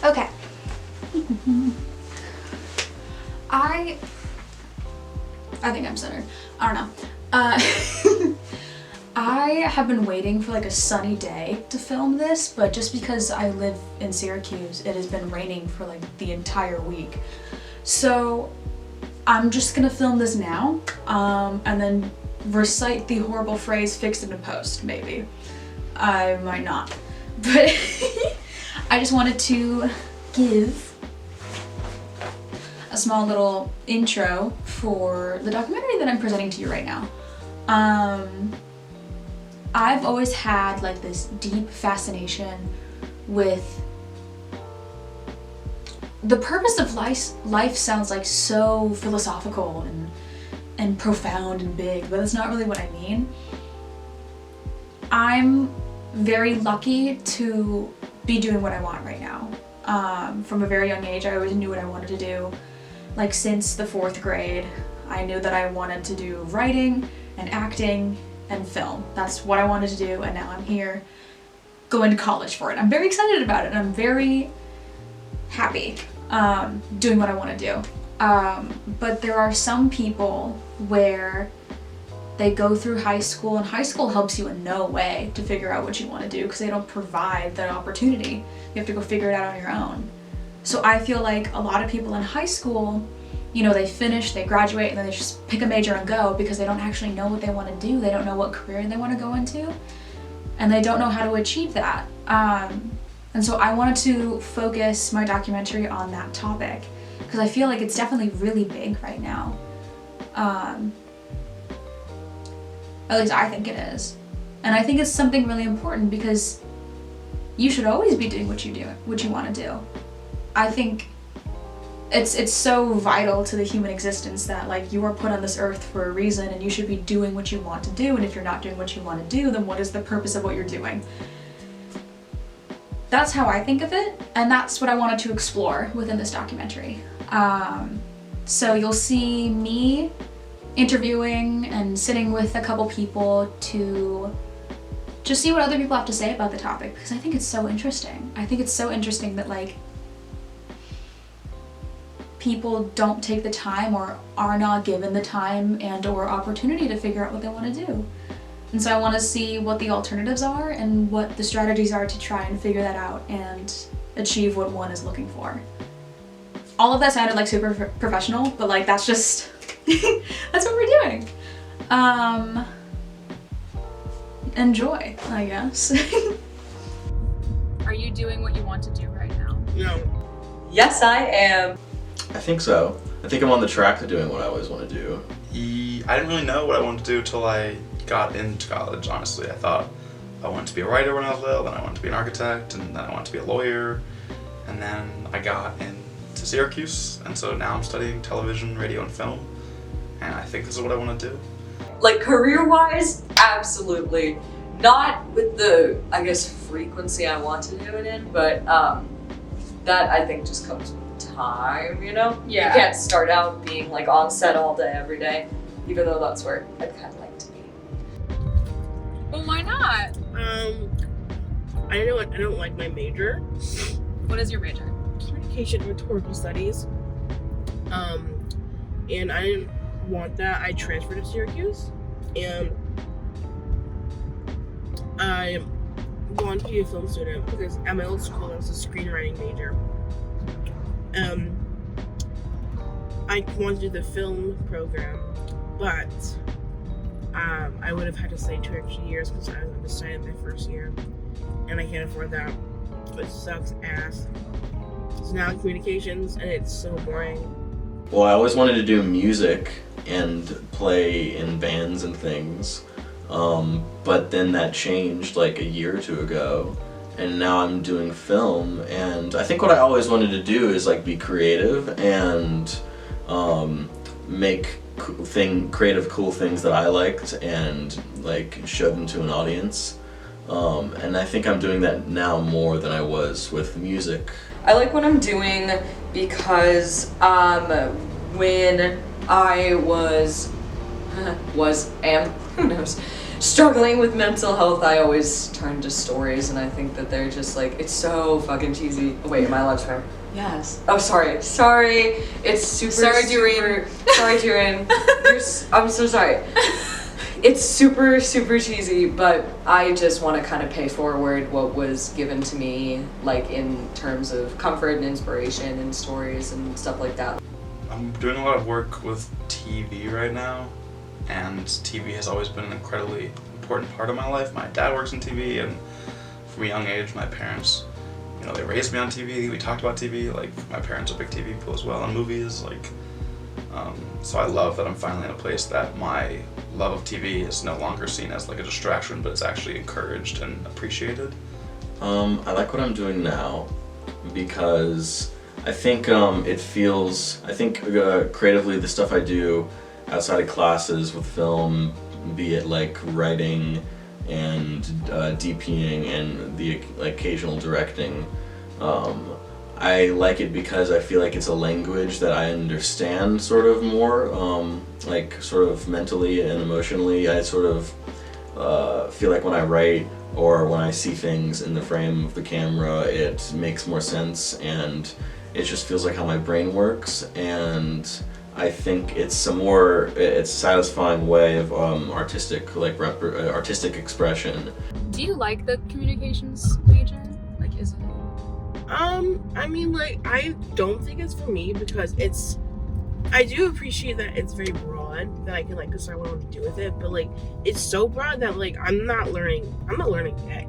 Okay. I think I'm centered. I don't know. I have been waiting for like a sunny day to film this, but just because I live in Syracuse, it has been raining for like the entire week. So I'm just gonna film this now, and then recite the horrible phrase fixed in a post, maybe. I might not. But I just wanted to give a small little intro for the documentary that I'm presenting to you right now. I've always had like this deep fascination with the purpose of life sounds like so philosophical and profound and big, but that's not really what I mean. I'm very lucky to be doing what I want right now. From a very young age, I always knew what I wanted to do. Like since the 4th grade, I knew that I wanted to do writing and acting and film. That's what I wanted to do, and now I'm here going to college for it. I'm very excited about it, and I'm very happy doing what I want to do. But there are some people where they go through high school, and high school helps you in no way to figure out what you want to do because they don't provide that opportunity. You have to go figure it out on your own. So I feel like a lot of people in high school, you know, they finish, they graduate, and then they just pick a major and go because they don't actually know what they want to do. They don't know what career they want to go into, and they don't know how to achieve that. And so I wanted to focus my documentary on that topic because I feel like it's definitely really big right now. At least I think it is. And I think it's something really important because you should always be doing what you want to do. I think it's so vital to the human existence that like you are put on this earth for a reason and you should be doing what you want to do, and if you're not doing what you want to do, then what is the purpose of what you're doing? That's how I think of it, and that's what I wanted to explore within this documentary. So you'll see me interviewing and sitting with a couple people to just see what other people have to say about the topic, because I think it's so interesting. I think it's so interesting that like people don't take the time or are not given the time and or opportunity to figure out what they want to do. And so I want to see what the alternatives are and what the strategies are to try and figure that out and achieve what one is looking for. All of that sounded like super professional, but like that's just that's what we're doing. Enjoy, I guess. Are you doing what you want to do right now? No. Yes, I am. I think so. I think I'm on the track to doing what I always want to do. I didn't really know what I wanted to do till I got into college, honestly. I thought I wanted to be a writer when I was little, then I wanted to be an architect, and then I wanted to be a lawyer, and then I got into Syracuse, and so now I'm studying television, radio, and film, and I think this is what I want to do. Like career-wise, absolutely. Not with the, I guess, frequency I want to do it in, but that I think just comes with time, you know? Yeah. You can't start out being like on set all day, every day, even though that's where I'd kind of like to be. Well, why not? I don't like my major. What is your major? Communication and rhetorical studies. And I didn't want that. I transferred to Syracuse, and I wanted to be a film student because at my old school I was a screenwriting major. I wanted to do the film program, but I would have had to stay 2 extra years because I was undecided my first year, and I can't afford that, which sucks ass. So now in communications, and it's so boring. Well, I always wanted to do music and play in bands and things, but then that changed like a year or two ago, and now I'm doing film, and I think what I always wanted to do is like be creative and make creative cool things that I liked and like show them to an audience, and I think I'm doing that now more than I was with music. I like what I'm doing because when I am, who knows, struggling with mental health, I always turn to stories, and I think that they're just like, it's so fucking cheesy. Oh, wait, am I allowed to swear? Yes. Oh, sorry. It's super. Sorry, Doreen. Sorry, Doreen. I'm so sorry. It's super, super cheesy, but I just want to kind of pay forward what was given to me, like in terms of comfort and inspiration and stories and stuff like that. I'm doing a lot of work with TV right now, and TV has always been an incredibly important part of my life. My dad works in TV, and from a young age, my parents, you know, they raised me on TV. We talked about TV. Like, my parents are big TV people as well, and movies. Like, so I love that I'm finally in a place that my love of TV is no longer seen as like a distraction, but it's actually encouraged and appreciated. I like what I'm doing now because I think creatively the stuff I do outside of classes with film, be it like writing and DPing and the occasional directing, I like it because I feel like it's a language that I understand sort of more, like sort of mentally and emotionally. I sort of feel like when I write or when I see things in the frame of the camera, it makes more sense and it just feels like how my brain works, and I think it's a satisfying way of artistic expression. Do you like the communications major? Like, is it? I mean, like, I don't think it's for me because I do appreciate that it's very broad, that I can, like, decide what I want to do with it, but, like, it's so broad that, like, I'm not learning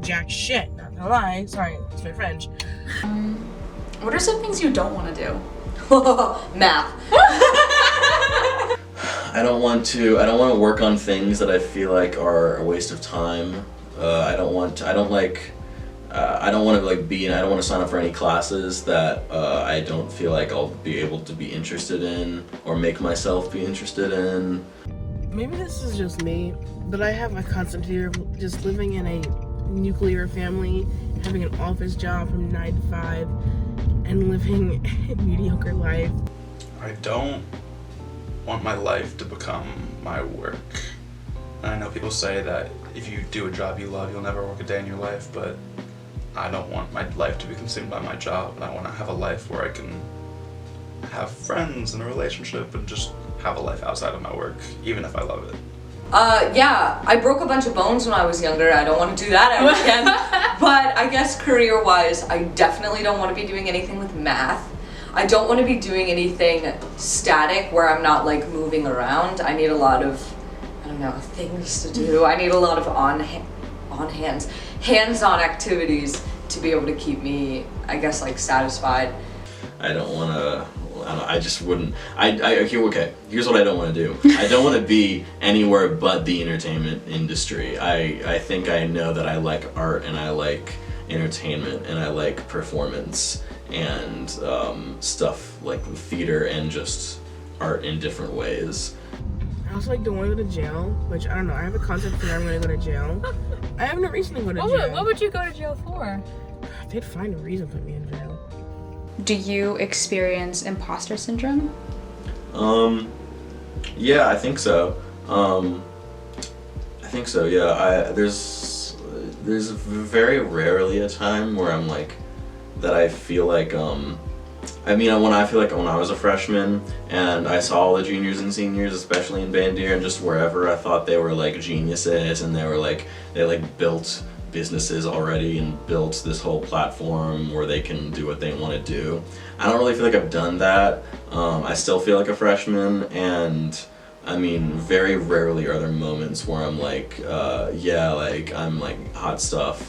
jack shit, not gonna lie. Sorry, it's my French. What are some things you don't want to do? Math. I don't want to work on things that I feel like are a waste of time. I don't want to sign up for any classes that I don't feel like I'll be able to be interested in or make myself be interested in. Maybe this is just me, but I have a constant fear of just living in a nuclear family, having an office job from 9 to 5, and living a mediocre life. I don't want my life to become my work. And I know people say that if you do a job you love, you'll never work a day in your life, but I don't want my life to be consumed by my job, and I want to have a life where I can have friends and a relationship and just have a life outside of my work, even if I love it. Yeah, I broke a bunch of bones when I was younger. I don't want to do that ever again. But I guess career-wise, I definitely don't want to be doing anything with math. I don't want to be doing anything static where I'm not like moving around. I need a lot of, things to do. I need a lot of hands-on activities to be able to keep me, I guess, like satisfied. Here's what I don't want to do. I don't want to be anywhere but the entertainment industry. I think I know that I like art and I like entertainment and I like performance and stuff like theater and just art in different ways. I also don't want to go to jail, which I don't know. I have a concept for I'm going to go to jail. I have no reason to go to jail. What would you go to jail for? They'd find a reason to put me in jail. Do you experience imposter syndrome? Yeah, I think so. Yeah, there's very rarely a time where I'm like, that I feel like, when I was a freshman and I saw all the juniors and seniors, especially in Bandier and just wherever, I thought they were like geniuses and they built businesses already and built this whole platform where they can do what they want to do. I don't really feel like I've done that. I still feel like a freshman, and I mean, very rarely are there moments where I'm like, I'm like hot stuff,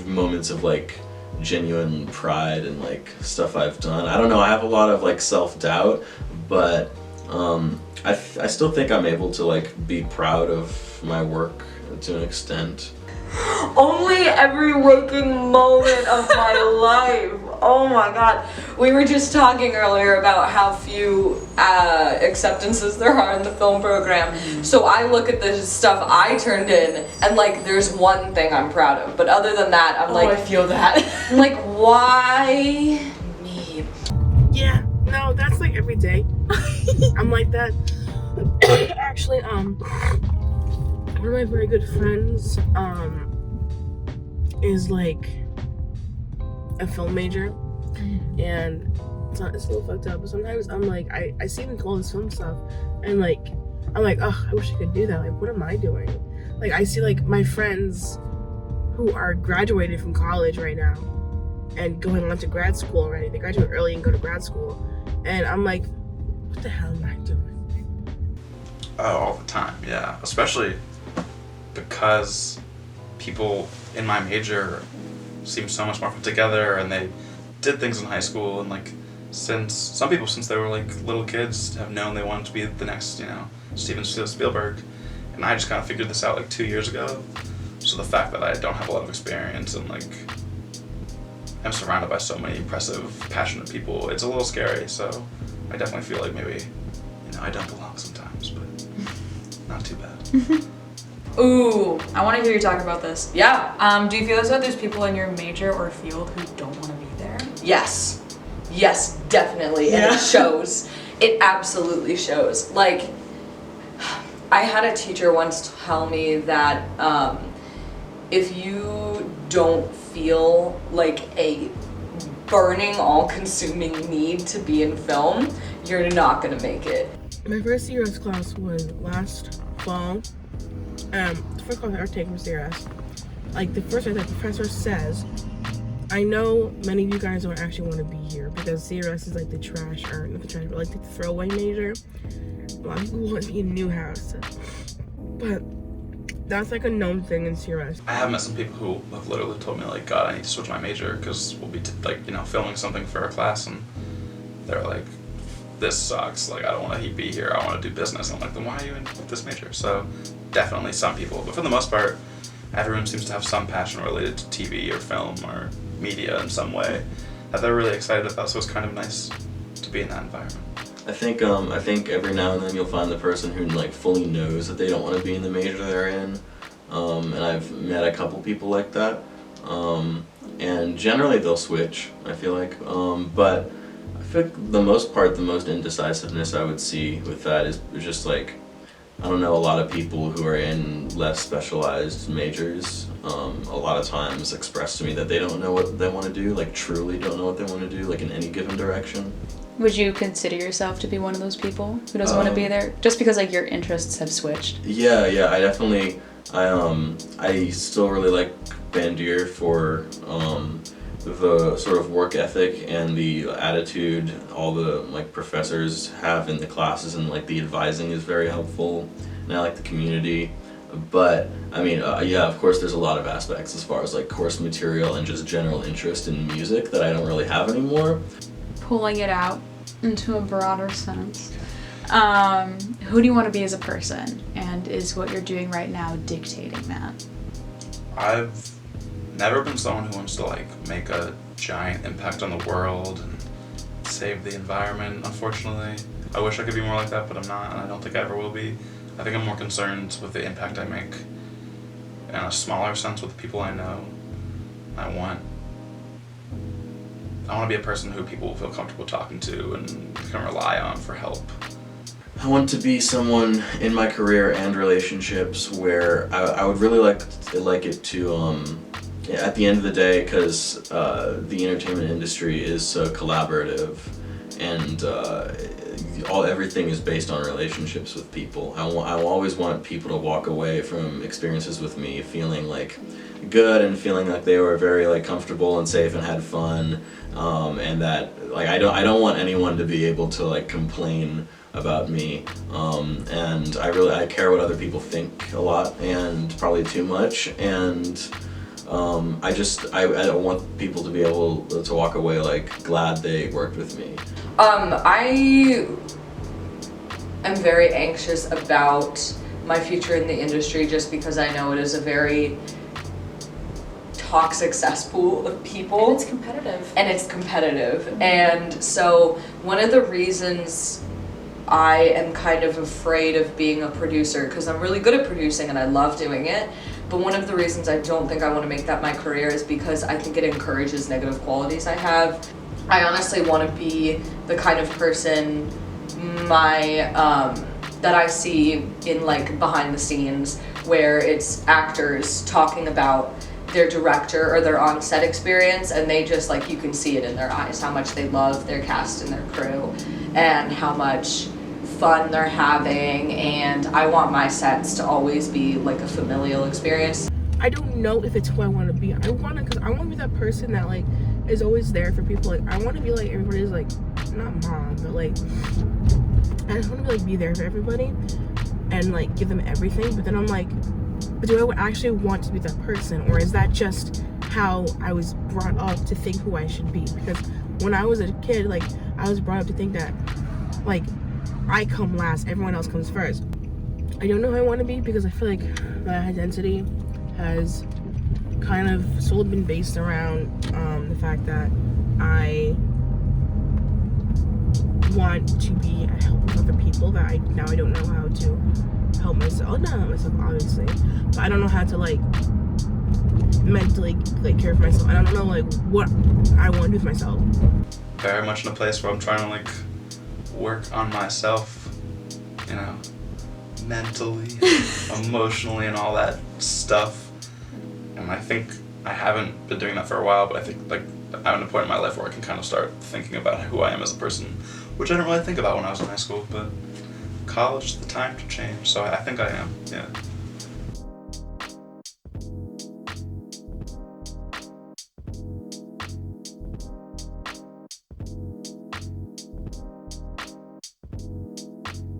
moments of like genuine pride and like stuff I've done. I don't know, I have a lot of like self-doubt, but I still think I'm able to like be proud of my work to an extent. Only every waking moment of my life. Oh my god. We were just talking earlier about how few acceptances there are in the film program. So I look at the stuff I turned in and like there's one thing I'm proud of. But other than that, I'm like, I feel that. I'm like, why me? Yeah, no, that's like every day. I'm like that. Actually, one of my very good friends is like a film major, and it's a little fucked up, but sometimes I'm like, I see him do all this film stuff, and like I'm like, oh, I wish I could do that. Like, what am I doing? Like, I see like my friends who are graduated from college right now and going on to grad school already. They graduate early and go to grad school, and I'm like, what the hell am I doing? Oh, all the time, yeah. Especially because people in my major seem so much more put together, and they did things in high school, and like some people since they were like little kids have known they wanted to be the next, Steven Spielberg, and I just kind of figured this out like 2 years ago. So the fact that I don't have a lot of experience and like I'm surrounded by so many impressive, passionate people, it's a little scary. So I definitely feel like maybe I don't belong sometimes, but not too bad. Ooh, I want to hear you talk about this. Yeah. Do you feel as though there's people in your major or field who don't want to be there? Yes. Yes, definitely. And Yeah. it shows. It absolutely shows. Like, I had a teacher once tell me that if you don't feel like a burning, all-consuming need to be in film, you're not gonna make it. My first CRS class was last fall. The first class I ever taken was CRS. Like, the first thing the professor says, I know many of you guys don't actually want to be here because CRS is like the trash, or not the trash, but like the throwaway major. A lot of people want to be in Newhouse. But that's like a known thing in CRS. I have met some people who have literally told me like, God, I need to switch my major because we'll be filming something for a class, and they're like, this sucks, like I don't want to be here, I want to do business. I'm like, then why are you in this major? So definitely some people, but for the most part, everyone seems to have some passion related to TV or film or media in some way that they're really excited about, so it's kind of nice to be in that environment. I think every now and then you'll find the person who like fully knows that they don't want to be in the major they're in, and I've met a couple people like that, and generally they'll switch, I feel like, but I feel like the most indecisiveness I would see with that is just like, I don't know, a lot of people who are in less specialized majors a lot of times express to me that they don't know what they want to do, like truly don't know what they want to do, like in any given direction. Would you consider yourself to be one of those people who doesn't want to be there just because like your interests have switched? Yeah, I definitely, I still really like Bandier for the sort of work ethic and the attitude all the like professors have in the classes, and like the advising is very helpful, and I like the community. But I mean, yeah, of course there's a lot of aspects as far as like course material and just general interest in music that I don't really have anymore. Pulling it out into a broader sense, who do you want to be as a person, and is what you're doing right now dictating that? I've never been someone who wants to like make a giant impact on the world and save the environment, unfortunately. I wish I could be more like that, but I'm not, and I don't think I ever will be. I think I'm more concerned with the impact I make in a smaller sense with the people I know. I want to be a person who people feel comfortable talking to and can rely on for help. I want to be someone in my career and relationships where I would really like it to, at the end of the day, because the entertainment industry is so collaborative, and everything is based on relationships with people. I always want people to walk away from experiences with me feeling like good and feeling like they were very like comfortable and safe and had fun, and that like I don't want anyone to be able to like complain about me, and I care what other people think a lot, and probably too much, and I don't want people to be able to walk away like glad they worked with me. I am very anxious about my future in the industry just because I know it is a very toxic cesspool of people. And it's competitive. And so one of the reasons I am kind of afraid of being a producer, because I'm really good at producing and I love doing it, but one of the reasons I don't think I want to make that my career is because I think it encourages negative qualities I have. I honestly want to be the kind of person that I see in like behind the scenes where it's actors talking about their director or their on-set experience, and they just like, you can see it in their eyes how much they love their cast and their crew and how much fun they're having, and I want my sets to always be like a familial experience. I don't know if it's who I want to be. I want to be that person that like is always there for people. Like I want to be like everybody's like, not mom, but like I just want to like be there for everybody and like give them everything. But then I'm like, but do I actually want to be that person, or is that just how I was brought up to think who I should be? Because when I was a kid, like I was brought up to think that like I come last, everyone else comes first. I don't know who I want to be because I feel like my identity has kind of solely been based around the fact that I want to be a help with other people, that I don't know how to help myself. Not help myself, obviously, but I don't know how to like mentally like care for myself. I don't know like what I want to do with myself. Very much in a place where I'm trying to like work on myself, you know, mentally, emotionally, and all that stuff. And I think I haven't been doing that for a while, but I think like I'm at a point in my life where I can kind of start thinking about who I am as a person, which I didn't really think about when I was in high school, but college is the time to change, so I think I am, yeah.